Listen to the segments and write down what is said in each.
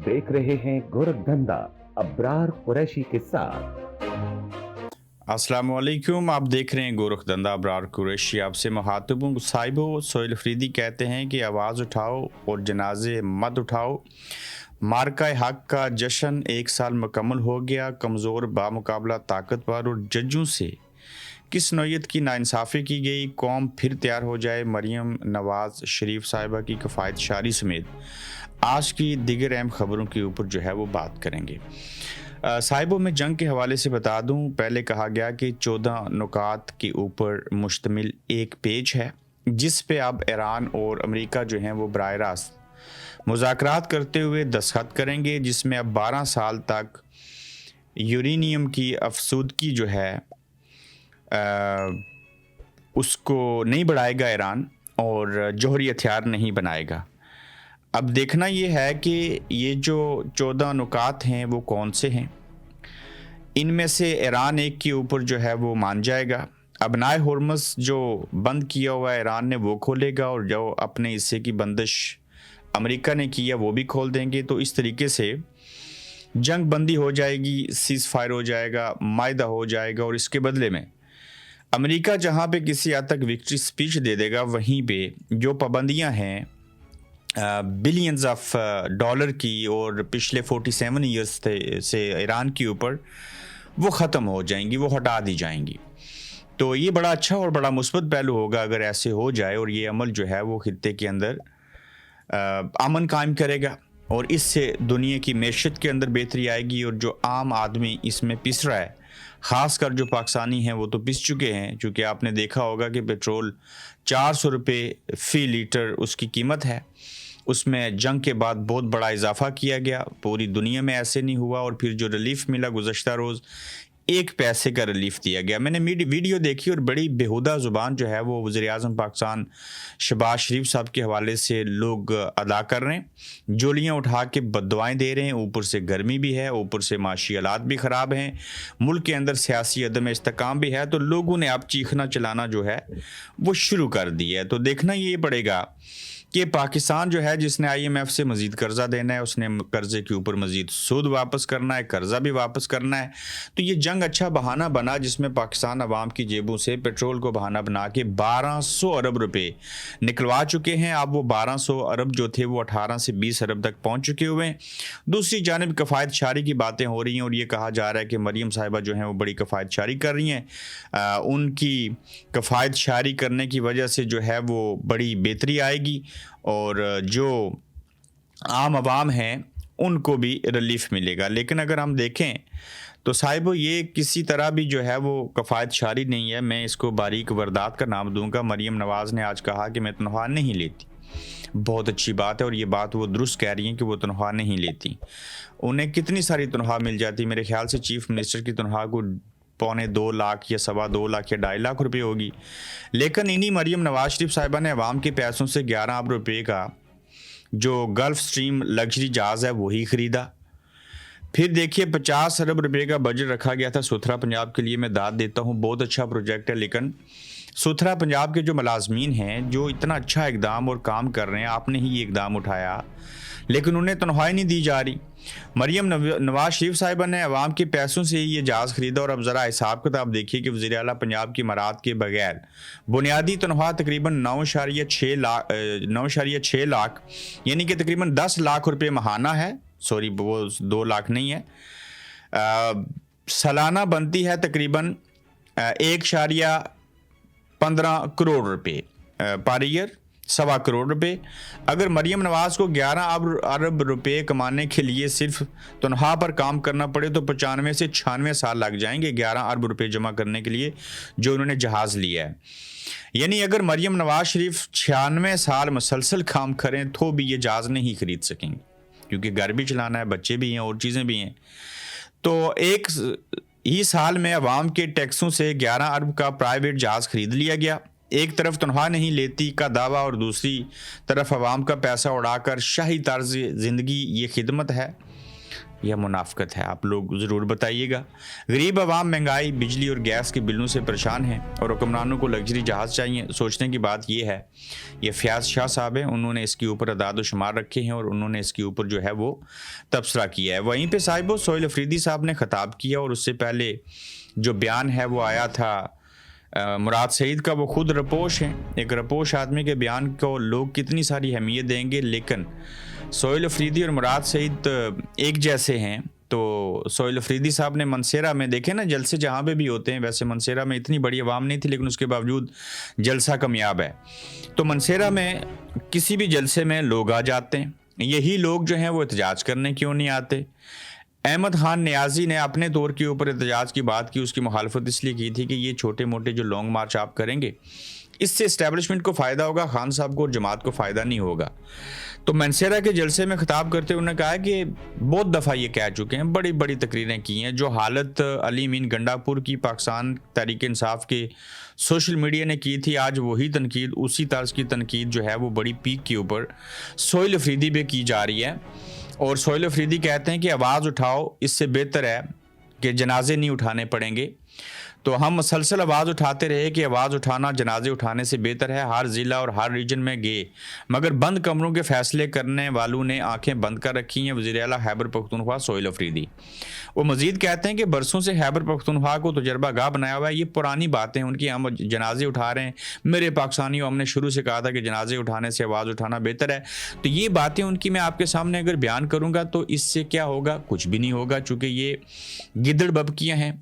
देख रहे हैं गोरखधंधा अब्रार कुरैशी के साथ। अस्सलाम वालेकुम। आप देख रहे हैं गोरखधंधा अब्रार कुरैशी। आपसे मुखातिब हूं। साहिबो सोहेल अफरीदी कहते हैं कि आवाज़ उठाओ और जनाजे मत उठाओ। मार्का हक का जश्न 1 साल मुकम्मल हो गया। कमज़ोर बामुकाबला ताकतवर और जजों से किस नौयत की नाइंसाफ़ी की गई। कौम फिर तैयार हो जाए। मरीम नवाज़ शरीफ साहिबा की कफ़ायत शारी समेत आज की दिगर अहम ख़बरों के ऊपर जो है वो बात करेंगे। साहिबों में जंग के हवाले से बता दूं, पहले कहा गया कि 14 नुकात के ऊपर मुश्तमिल एक पेज है जिस पे अब ईरान और अमेरिका जो हैं वो बराह रास्त मुज़ाकरात करते हुए दस्तखत करेंगे, जिसमें अब 12 साल तक यूरेनियम की अफसूदगी जो है उसको नहीं बढ़ाएगा ईरान और जौहरी हथियार नहीं बनाएगा। अब देखना ये है कि ये जो 14 नुकात हैं वो कौन से हैं। इनमें से ईरान एक के ऊपर जो है वो मान जाएगा। अबनाए हुर्मुज़ जो बंद किया हुआ है ईरान ने वो खोलेगा, और जो अपने हिस्से की बंदिश अमेरिका ने किया वो भी खोल देंगे। तो इस तरीके से जंग बंदी हो जाएगी, सीज़ फायर हो जाएगा, मायदा हो जाएगा, और इसके बदले में अमेरिका जहाँ पे किसी हद तक विक्ट्री स्पीच दे देगा, वहीं पे जो पाबंदियाँ हैं बिलियंस ऑफ डॉलर की और पिछले 47 ईयर्स से ईरान के ऊपर, वो ख़त्म हो जाएंगी, वो हटा दी जाएंगी। तो ये बड़ा अच्छा और बड़ा मुस्बत पहलू होगा अगर ऐसे हो जाए, और ये अमल जो है वो खित्ते के अंदर अमन कायम करेगा, और इससे दुनिया की मैशत के अंदर बेहतरी आएगी। और जो आम आदमी इसमें पिस रहा है, ख़ास कर जो पाकिस्तानी हैं वो तो पिस चुके हैं, चूँकि आपने देखा होगा कि पेट्रोल 400 रुपये फ़ी लीटर उसकी कीमत है। उसमें जंग के बाद बहुत बड़ा इजाफा किया गया, पूरी दुनिया में ऐसे नहीं हुआ। और फिर जो रिलीफ मिला गुज़श्ता रोज़ 1 पैसे का रिलीफ दिया गया। मैंने वीडियो देखी और बड़ी बेहुदा ज़ुबान जो है वो वज़ीर-ए-आज़म पाकिस्तान शहबाज शरीफ साहब के हवाले से लोग अदा कर रहे हैं। जोलियाँ उठा के बद्दुआएँ दे रहे हैं, ऊपर से गर्मी भी है, ऊपर से माशी हालात भी ख़राब हैं, मुल्क के अंदर सियासी अदम इस्तेकाम भी है। तो लोगों ने अब चीखना चलाना जो है वो शुरू कर दिया है। तो देखना ये पड़ेगा कि पाकिस्तान जो है, जिसने IMF से मज़ीद कर्ज़ा देना है, उसने कर्ज़े के ऊपर मज़ीद सूद वापस करना है, कर्ज़ा भी वापस करना है। तो ये जंग अच्छा बहाना बना, जिसमें पाकिस्तान अवाम की जेबों से पेट्रोल को बहाना बना के 1200 अरब रुपए निकलवा चुके हैं। अब वो 1200 अरब जो थे वो 18 से 20 अरब तक पहुँच चुके हुए हैं। दूसरी जानिब कफ़ायत शारी की बातें हो रही हैं, और ये कहा जा रहा है कि मरीम साहिबा जो हैं वो बड़ी कफ़ायत शारी कर रही हैं। उनकी कफ़ायत शारी करने की वजह से जो है वो बड़ी बेहतरी आएगी, और जो आम आवाम हैं उनको भी रिलीफ मिलेगा। लेकिन अगर हम देखें तो साहिबो ये किसी तरह भी जो है वो कफ़ायत शारी नहीं है। मैं इसको बारीक वारदात का नाम दूंगा। मरीम नवाज़ ने आज कहा कि मैं तनख्वाह नहीं लेती। बहुत अच्छी बात है, और ये बात वो दुरुस्त कह रही हैं कि वो तनख्वाह नहीं लेती। उन्हें कितनी सारी तनख्वाह मिल जाती। मेरे ख्याल से चीफ़ मिनिस्टर की तनख्वाह को 2.25 लाख या 2.25 लाख या 2.5 लाख रुपए होगी। लेकिन इन्हीं मरीम नवाज शरीफ साहिबा ने अवाम के पैसों से 11 अरब रुपए का जो गल्फ स्ट्रीम लग्जरी जहाज़ है वही ख़रीदा। फिर देखिए 50 अरब रुपए का बजट रखा गया था सुथरा पंजाब के लिए। मैं दाद देता हूँ, बहुत अच्छा प्रोजेक्ट है, लेकिन सुथरा पंजाब के जो मुलाजमीन हैं जो इतना अच्छा इकदाम और काम कर रहे हैं, आपने ही ये इकदाम उठाया, लेकिन उन्हें तनख्वाह नहीं दी जा रही। मरीम नवाज शरीफ साहिबा ने अवाम के पैसों से ही ये जहाज़ ख़रीदा। और अब ज़रा हिसाब किताब देखिए कि वज़ीर आला पंजाब की मराद के बगैर बुनियादी तनख्वाह तकरीबन 9.6 लाख यानी कि तकरीबन 10 लाख रुपये माहाना है। सॉरी, वो 2 लाख नहीं है। सालाना बनती है तकरीबन 1.15 करोड़ रुपये पर ईयर, 1.25 करोड़ रुपए। अगर मरीम नवाज़ को 11 अरब रुपए कमाने के लिए सिर्फ तनख्वाह पर काम करना पड़े तो 95 से 96 साल लग जाएंगे 11 अरब रुपए जमा करने के लिए जो उन्होंने जहाज़ लिया है। यानी अगर मरीम नवाज शरीफ 96 साल मुसलसल काम करें तो भी ये जहाज़ नहीं खरीद सकेंगे, क्योंकि घर भी चलाना है, बच्चे भी हैं और चीज़ें भी हैं। तो एक ही साल में अवाम के टैक्सों से 11 अरब का प्राइवेट जहाज़ खरीद लिया गया। एक तरफ तनख्वाह नहीं लेती का दावा, और दूसरी तरफ अवाम का पैसा उड़ाकर शाही तर्ज ज़िंदगी, ये खिदमत है। या मुनाफ़क़त है? आप लोग ज़रूर बताइएगा। गरीब आवाम महंगाई, बिजली और गैस के बिलों से परेशान हैं और हुक्मरानों को लग्जरी जहाज़ चाहिए। सोचने की बात ये है, ये फ़याज़ शाह साहब हैं, उन्होंने इसके ऊपर अदाद व शुमार रखे हैं और उन्होंने इसके ऊपर जो है वो तबसरा किया है। वहीं पे साहिबो सोहेल अफरीदी साहब ने ख़िताब किया और उससे पहले जो बयान है वो आया था मुराद सईद का। वो खुद रपोश हैं। एक रपोश आदमी के बयान को लोग कितनी सारी अहमियत देंगे, लेकिन सोहेल अफरीदी और मुराद सईद एक जैसे हैं। तो सोहेल अफरीदी साहब ने मनसेरा में, देखे ना जलसे जहाँ पे भी होते हैं, वैसे मनसेरा में इतनी बड़ी आवाम नहीं थी लेकिन उसके बावजूद जलसा कामयाब है। तो मनसेरा में किसी भी जलसे में लोग आ जाते हैं, यही लोग जो हैं वो एहतजाज करने क्यों नहीं आते? अहमद खान नियाज़ी ने अपने तौर के ऊपर एहतजाज की बात की, उसकी मुखालफत इसलिए की थी कि ये छोटे मोटे जो लॉन्ग मार्च आप करेंगे इससे इस्टेब्लिशमेंट को फ़ायदा होगा, खान साहब को और जमात को फ़ायदा नहीं होगा। तो मनसेरा के जलसे में ख़िताब करते हुए उन्होंने कहा कि बहुत दफ़ा ये कह चुके हैं, बड़ी बड़ी तकरीरें की हैं, जो हालत अली मीन गंडापुर की पाकिस्तान तहरीक इंसाफ के सोशल मीडिया ने की थी, आज वही तनकीद, उसी तर्ज की तनकीद जो है वो बड़ी पीक के ऊपर सोहेल अफरीदी पे की जा रही है। और सोहेल अफरीदी कहते हैं कि आवाज़ उठाओ, इससे बेहतर है कि जनाजे नहीं उठाने पड़ेंगे। तो हम मुसलसल आवाज़ उठाते रहे कि आवाज़ उठाना जनाजे उठाने से बेहतर है। हर ज़िला और हर रीजन में गए, मगर बंद कमरों के फैसले करने वालों ने आंखें बंद कर रखी हैं। वज़ीर आला खैबर पख्तूनख्वा सोहेल अफरीदी वो मज़ीद कहते हैं कि बरसों से खैबर पख्तूनख्वा को तजर्बा गाह बनाया हुआ है। ये पुरानी बातें उनकी, हम जनाजे उठा रहे हैं, मेरे पाकिस्तानियों हमने शुरू से कहा था कि जनाजे उठाने से आवाज़ उठाना बेहतर है। तो ये बातें उनकी मैं आपके सामने अगर बयान करूँगा तो इससे क्या होगा? कुछ भी नहीं होगा, चूँकि ये गिदड़ बबकियाँ हैं,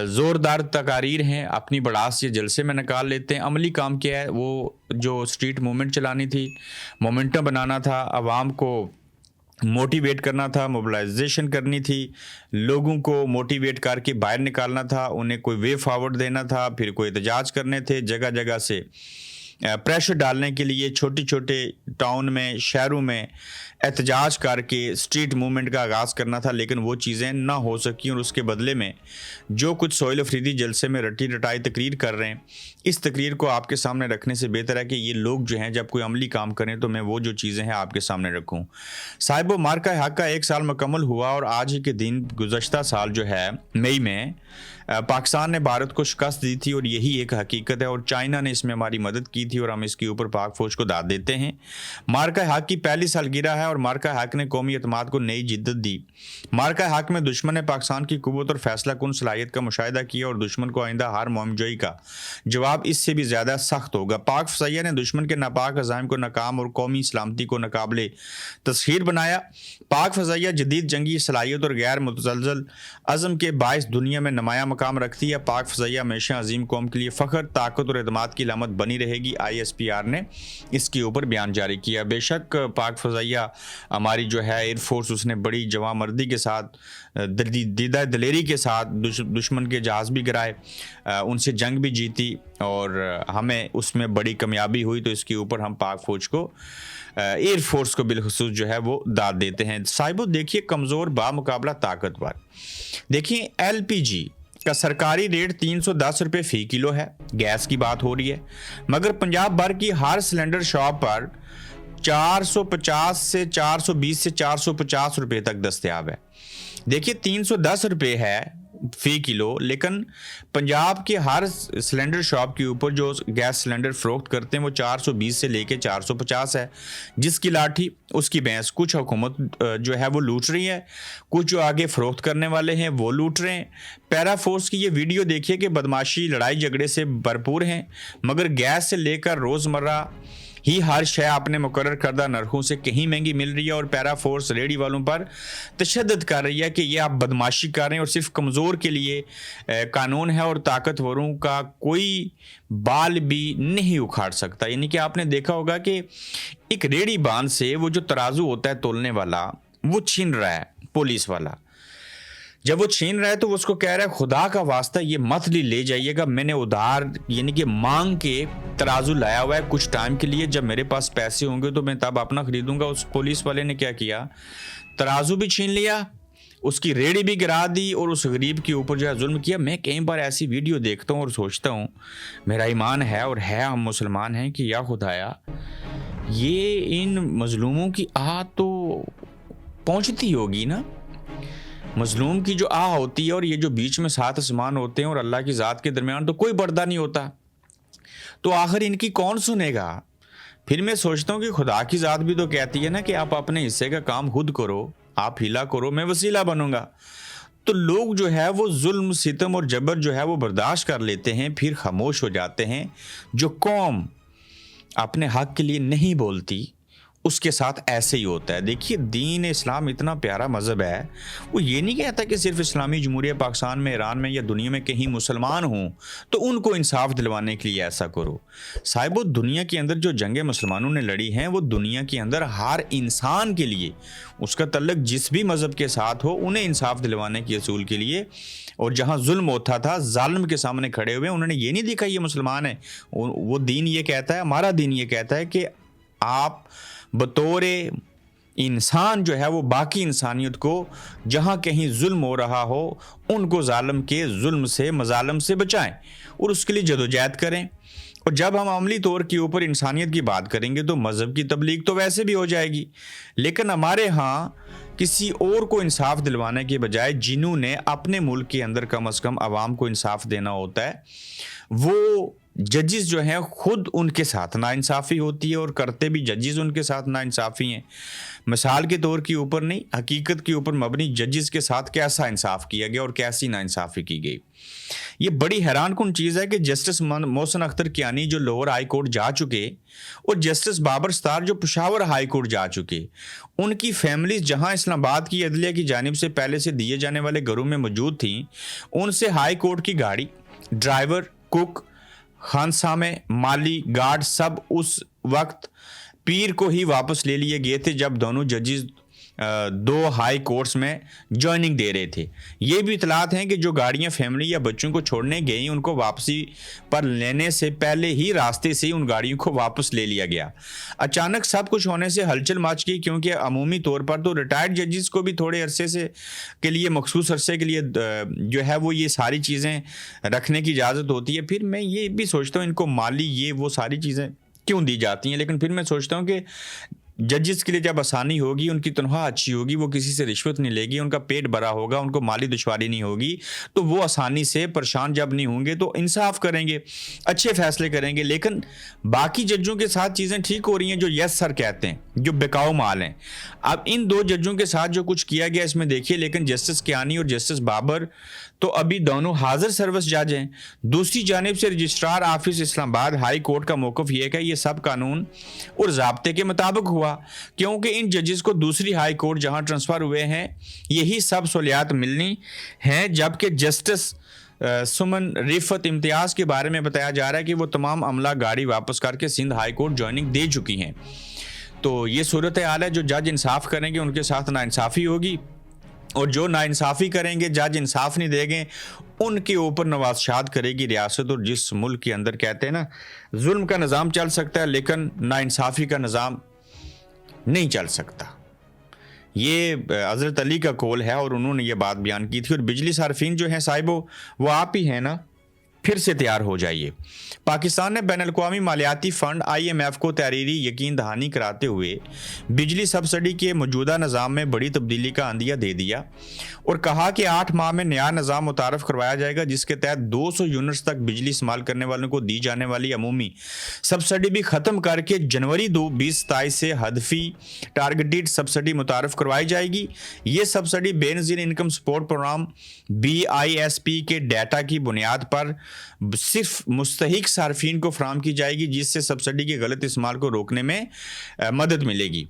ज़ोरदार तकारीर हैं, अपनी बड़ास ये जलसे में निकाल लेते हैं। अमली काम क्या है? वो जो स्ट्रीट मूवमेंट चलानी थी, मोमेंटम बनाना था, आवाम को मोटिवेट करना था, मोबिलाइजेशन करनी थी, लोगों को मोटिवेट करके बाहर निकालना था, उन्हें कोई वे फॉरवर्ड देना था, फिर कोई एहतजाज करने थे, जगह जगह से प्रेशर डालने के लिए छोटे छोटे टाउन में, शहरों में एहतजाज करके स्ट्रीट मूवमेंट का आगाज़ करना था, लेकिन वो चीज़ें ना हो सकी। और उसके बदले में जो कुछ सोहेल अफरीदी जलसे में रटी रटाई तकरीर कर रहे हैं, इस तकरीर को आपके सामने रखने से बेहतर है कि ये लोग जो हैं जब कोई अमली काम करें तो मैं वो जो चीज़ें हैं आपके सामने रखूँ। साहिबो मार्का हक का 1 साल मुकम्मल हुआ और आज ही के दिन गुज़श्ता साल जो है मई में पाकिस्तान ने भारत को शिकस्त दी थी और यही एक हकीकत है। और चाइना ने इसमें हमारी मदद की थी और हम इसके ऊपर पाक फौज को दाद देते हैं। मार्का हक की पहली सालगिरह है और मार्का हक ने कौमी एतमाद को नई जिद्दत दी। मार्का हक में दुश्मन ने पाकिस्तान की कुव्वत और फैसला कुन सलाहियत का मुशाहिदा किया और दुश्मन को आइंदा हार मुआवजोई का जवाब इससे भी ज़्यादा सख्त होगा। पाक फसैया ने दुश्मन के नापाक अज़ाइम को नाकाम और कौमी सलामती को नाकाबिले तस्खीर बनाया। पाक फसैया जदीद जंगी सलाहियत और गैर मुतज़लज़ल अज़म के बायस दुनिया में नुमाया मकाम रखती है। पाक फसैया हमेशा अजीम कौम के लिए फ़ख्र, ताकत और एतमाद की लामत बनी रहेगी। ISPR ने इसके ऊपर बयान जारी किया। बेशक पाक फसैया हमारी जो है एयरफोर्स, उसने बड़ी जवामर्दी के साथ, दीदा दिलेरी के साथ दुश्मन के जहाज़ भी गिराए, उनसे जंग भी जीती और हमें उसमें बड़ी कामयाबी हुई। तो इसके ऊपर हम पाक फ़ौज को, एयरफोर्स को बिलखुसूस जो है वो दाद देते हैं। साहिबो देखिए, कमज़ोर बामुकाबला ताकतवर। देखिए LPG का सरकारी रेट 310 रुपये फ़ी किलो है। गैस की बात हो रही है, मगर पंजाब भर की हर सिलेंडर शॉप पर 450 से 420 से 450 रुपये तक दस्तयाब है। देखिए 310 रुपये है फ़ी किलो, लेकिन पंजाब के हर सिलेंडर शॉप के ऊपर जो गैस सिलेंडर फ़रोख्त करते हैं वो 420 से लेके 450 है। जिसकी लाठी उसकी भैंस। कुछ हुकूमत जो है वो लूट रही है, कुछ जो आगे फ़रोख्त करने वाले हैं वो लूट रहे हैं। पैरा फोर्स की ये वीडियो देखिए कि बदमाशी, लड़ाई झगड़े से भरपूर हैं, मगर गैस से लेकर रोज़मर्रा ही हर शय अपने मुकर्रर करदा नरखों से कहीं महंगी मिल रही है। और पैरा फोर्स रेडी वालों पर तशद्दुद कर रही है कि ये आप बदमाशी कर रहे हैं और सिर्फ कमज़ोर के लिए कानून है और ताकतवरों का कोई बाल भी नहीं उखाड़ सकता। यानी कि आपने देखा होगा कि एक रेडी बांध से वो जो तराजू होता है तोलने वाला, वो छीन रहा है पुलिस वाला। जब वो छीन रहा है तो वो उसको कह रहा है खुदा का वास्ता ये मत ले जाइएगा, मैंने उधार यानी कि मांग के तराजू लाया हुआ है कुछ टाइम के लिए, जब मेरे पास पैसे होंगे तो मैं तब अपना खरीदूंगा। उस पुलिस वाले ने क्या किया, तराजू भी छीन लिया, उसकी रेड़ी भी गिरा दी और उस गरीब के ऊपर जो है जुल्म किया। मैं कई बार ऐसी वीडियो देखता हूँ और सोचता हूँ, मेरा ईमान है और है, हम मुसलमान हैं, कि या खुदाया ये इन मजलूमों की आहट तो पहुँचती होगी ना। مظلوم کی جو آہ ہوتی ہے اور یہ جو بیچ میں سات آسمان ہوتے ہیں اور اللہ کی ذات کے درمیان تو کوئی پردہ نہیں ہوتا، تو آخر ان کی کون سنے گا؟ پھر میں سوچتا ہوں کہ خدا کی ذات بھی تو کہتی ہے نا کہ آپ اپنے حصے کا کام خود کرو، آپ ہیلا کرو، میں وسیلہ بنوں گا۔ تو لوگ جو ہے وہ ظلم ستم اور جبر جو ہے وہ برداشت کر لیتے ہیں، پھر خاموش ہو جاتے ہیں۔ جو قوم اپنے حق کے لیے نہیں بولتی اس کے ساتھ ایسے ہی ہوتا ہے۔ دیکھیے دین اسلام اتنا پیارا مذہب ہے، وہ یہ نہیں کہتا کہ صرف اسلامی جمہوریہ پاکستان میں، ایران میں یا دنیا میں کہیں مسلمان ہوں تو ان کو انصاف دلوانے کے لیے ایسا کرو۔ صاحبو دنیا کے اندر جو جنگیں مسلمانوں نے لڑی ہیں وہ دنیا کے اندر ہر انسان کے لیے، اس کا تعلق جس بھی مذہب کے ساتھ ہو، انہیں انصاف دلوانے کے اصول کے لیے۔ اور جہاں ظلم ہوتا تھا ظالم کے سامنے کھڑے ہوئے، انہوں نے یہ نہیں دیکھا یہ مسلمان ہے، وہ دین یہ کہتا ہے، ہمارا دین یہ کہتا ہے کہ آپ بطور انسان جو ہے وہ باقی انسانیت کو جہاں کہیں ظلم ہو رہا ہو ان کو ظالم کے ظلم سے مظالم سے بچائیں اور اس کے لیے جدوجہد کریں۔ اور جب ہم عملی طور کے اوپر انسانیت کی بات کریں گے تو مذہب کی تبلیغ تو ویسے بھی ہو جائے گی، لیکن ہمارے ہاں کسی اور کو انصاف دلوانے کے بجائے جنہوں نے اپنے ملک کے اندر کم از کم عوام کو انصاف دینا ہوتا ہے، وہ ججز جو ہیں خود ان کے ساتھ ناانصافی ہوتی ہے اور کرتے بھی ججز ان کے ساتھ ناانصافی ہیں۔ مثال کے طور کے اوپر نہیں، حقیقت کے اوپر مبنی ججز کے ساتھ کیسا انصاف کیا گیا اور کیسی ناانصافی کی گئی۔ یہ بڑی حیران کن چیز ہے کہ جسٹس محسن اختر کیانی جو لاہور ہائی کورٹ جا چکے اور جسٹس بابر ستار جو پشاور ہائی کورٹ جا چکے، ان کی فیملیز جہاں اسلام آباد کی عدلیہ کی جانب سے پہلے سے دیے جانے والے گھروں میں موجود تھیں، ان سے ہائی کورٹ کی گاڑی، ڈرائیور، کوک، خانسامے، مالی، گارڈ سب اس وقت پیر کو ہی واپس لے لیے گئے تھے جب دونوں ججز دو ہائی کورٹس میں جوائننگ دے رہے تھے۔ یہ بھی اطلاعات ہیں کہ جو گاڑیاں فیملی یا بچوں کو چھوڑنے گئیں ان کو واپسی پر لینے سے پہلے ہی راستے سے ان گاڑیوں کو واپس لے لیا گیا۔ اچانک سب کچھ ہونے سے ہلچل مچ گئی، کیونکہ عمومی طور پر تو ریٹائرڈ ججز کو بھی تھوڑے عرصے سے کے لیے، مخصوص عرصے کے لیے جو ہے وہ یہ ساری چیزیں رکھنے کی اجازت ہوتی ہے۔ پھر میں یہ بھی سوچتا ہوں ان کو مالی یہ وہ ساری چیزیں کیوں دی جاتی ہیں، لیکن پھر میں سوچتا ہوں کہ ججز کے لیے جب آسانی ہوگی، ان کی تنخواہ اچھی ہوگی، وہ کسی سے رشوت نہیں لے گی، ان کا پیٹ بھرا ہوگا، ان کو مالی دشواری نہیں ہوگی، تو وہ آسانی سے پریشان جب نہیں ہوں گے تو انصاف کریں گے، اچھے فیصلے کریں گے۔ لیکن باقی ججوں کے ساتھ چیزیں ٹھیک ہو رہی ہیں جو یس سر کہتے ہیں، جو بکاؤ مال ہیں۔ اب ان دو ججوں کے ساتھ جو کچھ کیا گیا اس میں دیکھیے، لیکن جسٹس کیانی اور جسٹس بابر تو ابھی دونوں حاضر سروس جج ہیں۔ دوسری جانب سے رجسٹرار آفس اسلام آباد ہائی کورٹ کا موقف یہ ہے کہ یہ سب قانون اور ضابطے کے مطابق ہوا، کیونکہ ان ججز کو دوسری ہائی کورٹ جہاں ٹرانسفر ہوئے ہیں یہی سب سہولیات ملنی ہیں، جبکہ جسٹس سمن رفت امتیاز کے بارے میں بتایا جا رہا ہے کہ وہ تمام عملہ گاڑی واپس کر کے سندھ ہائی کورٹ جوائننگ دے چکی ہیں۔ تو یہ صورتحال ہے، جو جج انصاف کریں گے ان کے ساتھ ناانصافی ہوگی، اور جو ناانصافی کریں گے، جج انصاف نہیں دیں گے، ان کے اوپر نوازشات کرے گی ریاست۔ اور جس ملک کے اندر کہتے ہیں نا ظلم کا نظام چل سکتا ہے لیکن ناانصافی کا نظام نہیں چل سکتا، یہ حضرت علی کا قول ہے اور انہوں نے یہ بات بیان کی تھی۔ اور بجلی صارفین جو ہیں صاحبو، وہ آپ ہی ہیں نا، پھر سے تیار ہو جائیے۔ پاکستان نے بین الاقوامی مالیاتی فنڈ IMF کو تحریری یقین دہانی کراتے ہوئے بجلی سبسڈی کے موجودہ نظام میں بڑی تبدیلی کا عندیہ دے دیا اور کہا کہ 8 ماہ میں نیا نظام متعارف کروایا جائے گا، جس کے تحت 200 یونٹس تک بجلی استعمال کرنے والوں کو دی جانے والی عمومی سبسڈی بھی ختم کر کے جنوری 2027 سے ہدفی ٹارگیٹڈ سبسڈی متعارف کروائی جائے گی۔ یہ سبسڈی بے نظیر انکم سپورٹ پروگرام BISP کے ڈیٹا کی بنیاد پر صرف مستحق صارفین کو فراہم کی جائے گی، جس سے سبسڈی کے غلط استعمال کو روکنے میں مدد ملے گی۔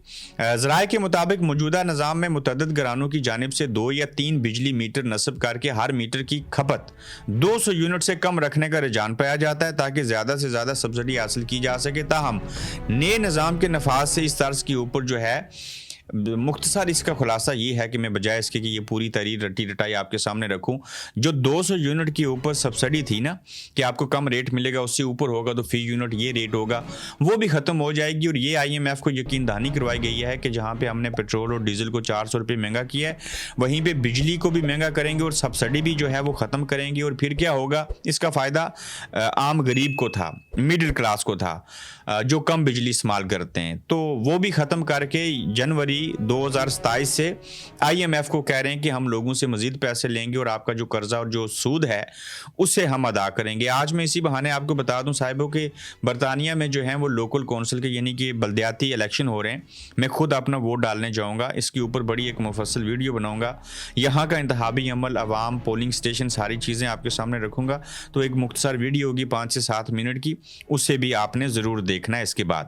ذرائع کے مطابق موجودہ نظام میں متعدد گھرانوں کی جانب سے 2 یا 3 بجلی میٹر نصب کر کے ہر میٹر کی کھپت 200 یونٹ سے کم رکھنے کا رجحان پایا جاتا ہے تاکہ زیادہ سے زیادہ سبسڈی حاصل کی جا سکے۔ تاہم نئے نظام کے نفاذ سے اس طرز کے اوپر جو ہے مختصر اس کا خلاصہ یہ ہے کہ میں بجائے اس کے کہ یہ پوری تحریر رٹی رٹائی آپ کے سامنے رکھوں، جو 200 یونٹ کے اوپر سبسڈی تھی نا کہ آپ کو کم ریٹ ملے گا، اس سے اوپر ہوگا تو فی یونٹ یہ ریٹ ہوگا، وہ بھی ختم ہو جائے گی۔ اور یہ IMF کو یقین دہانی کروائی گئی ہے کہ جہاں پہ ہم نے پیٹرول اور ڈیزل کو 400 روپے مہنگا کیا ہے، وہیں پہ بجلی کو بھی مہنگا کریں گے اور سبسڈی بھی جو ہے وہ ختم کریں گے۔ اور پھر کیا ہوگا، اس کا فائدہ عام غریب کو تھا، مڈل کلاس کو تھا، جو کم بجلی استعمال کرتے ہیں، تو وہ بھی ختم کر کے جنوری ابھی 2027 سے IMF کو کہہ رہے ہیں کہ ہم لوگوں سے مزید پیسے لیں گے اور آپ کا جو قرضہ اور جو سود ہے اسے ہم ادا کریں گے۔ آج میں اسی بہانے آپ کو بتا دوں صاحبوں کہ برطانیہ میں جو ہیں وہ لوکل کونسل کے یعنی کہ بلدیاتی الیکشن ہو رہے ہیں۔ میں خود اپنا ووٹ ڈالنے جاؤں گا، اس کے اوپر بڑی ایک مفصل ویڈیو بناؤں گا، یہاں کا انتخابی عمل، عوام، پولنگ سٹیشن، ساری چیزیں آپ کے سامنے رکھوں گا۔ تو ایک مختصر ویڈیو ہوگی 5 سے 7 منٹ کی، اسے بھی آپ نے ضرور دیکھنا ہے۔ اس کے بعد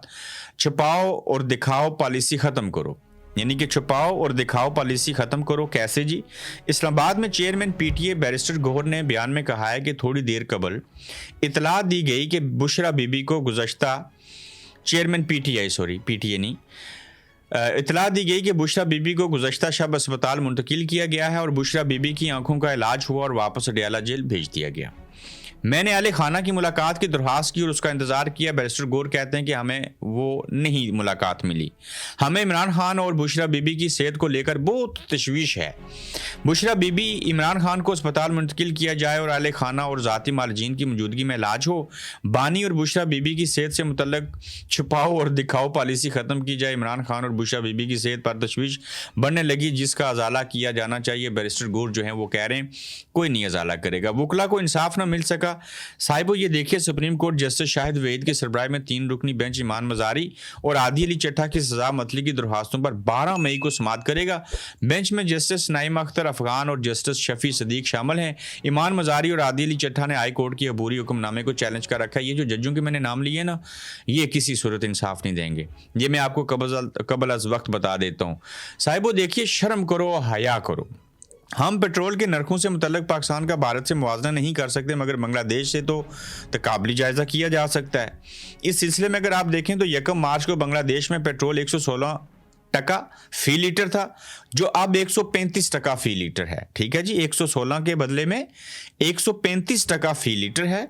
چھپاؤ اور دکھاؤ پالیسی ختم کرو، یعنی کہ چھپاؤ اور دکھاؤ پالیسی ختم کرو کیسے جی؟ اسلام آباد میں چیئرمین PTA بیرسٹر گوہر نے بیان میں کہا ہے کہ تھوڑی دیر قبل اطلاع دی گئی کہ بشرا بی بی کو گزشتہ چیئرمین PTA نہیں، اطلاع دی گئی کہ بشرا بی بی کو گزشتہ شب اسپتال منتقل کیا گیا ہے اور بشرا بی بی کی آنکھوں کا علاج ہوا اور واپس اڈیالہ جیل بھیج دیا گیا۔ میں نے اہل خانہ کی ملاقات کی درخواست کی اور اس کا انتظار کیا۔ بیرسٹر گور کہتے ہیں کہ ہمیں وہ نہیں ملاقات ملی۔ ہمیں عمران خان اور بشرا بی بی کی صحت کو لے کر بہت تشویش ہے۔ بشرا بی بی عمران خان کو اسپتال منتقل کیا جائے اور اہل خانہ اور ذاتی معالجین کی موجودگی میں علاج ہو۔ بانی اور بشرا بی بی کی صحت سے متعلق چھپاؤ اور دکھاؤ پالیسی ختم کی جائے۔ عمران خان اور بشرا بی بی کی صحت پر تشویش بڑھنے لگی جس کا ازالہ کیا جانا چاہیے۔ بیرسٹر گور جو ہیں وہ کہہ رہے ہیں کوئی نہیں ازالہ کرے گا۔ وکلا کو انصاف نہ مل سکا۔ صاحبو یہ دیکھیے سپریم کورٹ جسٹس شاہد وحید کی سربراہی میں 3 رکنی بینچ ایمان مزاری اور عادی علی چٹھا کی سزا معطلی کی درخواستوں پر 12 مئی کو سماعت کرے گا۔ بینچ میں جسٹس نعیم اختر افغان اور جسٹس شفیع صدیق شامل ہیں۔ ایمان مزاری اور عادی علی چٹھا نے ہائی کورٹ کی عبوری حکم نامے کو چیلنج کر رکھا ہے۔ یہ جو ججوں کے میں نے نام لیے نا، یہ کسی صورت انصاف نہیں دیں گے، یہ میں آپ کو قبل از وقت بتا دیتا ہوں۔ صاحبو دیکھیے شرم کرو، حیا کرو۔ ہم پیٹرول کے نرخوں سے متعلق پاکستان کا بھارت سے موازنہ نہیں کر سکتے، مگر بنگلہ دیش سے تو تقابلی جائزہ کیا جا سکتا ہے۔ اس سلسلے میں اگر آپ دیکھیں تو 1 مارچ کو بنگلہ دیش میں پیٹرول 116 ٹکا فی لیٹر تھا، جو اب 135 ٹکا فی لیٹر ہے۔ ٹھیک ہے جی، 116 کے بدلے میں 135 ٹکا فی لیٹر ہے،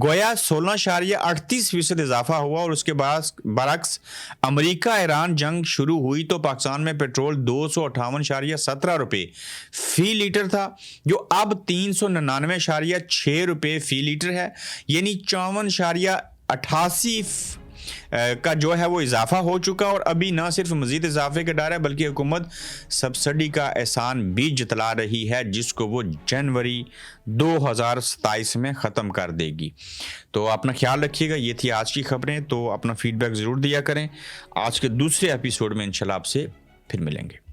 گویا 16.38% اضافہ ہوا۔ اور اس کے بعد برعکس امریکہ ایران جنگ شروع ہوئی تو پاکستان میں پیٹرول 258.17 روپے فی لیٹر تھا، جو اب 399.6 روپے فی لیٹر ہے، یعنی 54.88 کا جو ہے وہ اضافہ ہو چکا۔ اور ابھی نہ صرف مزید اضافے کا ڈر ہے بلکہ حکومت سبسڈی کا احسان بھی جتلا رہی ہے، جس کو وہ جنوری 2027 میں ختم کر دے گی۔ تو اپنا خیال رکھیے گا۔ یہ تھی آج کی خبریں، تو اپنا فیڈ بیک ضرور دیا کریں۔ آج کے دوسرے ایپیسوڈ میں انشاءاللہ آپ سے پھر ملیں گے۔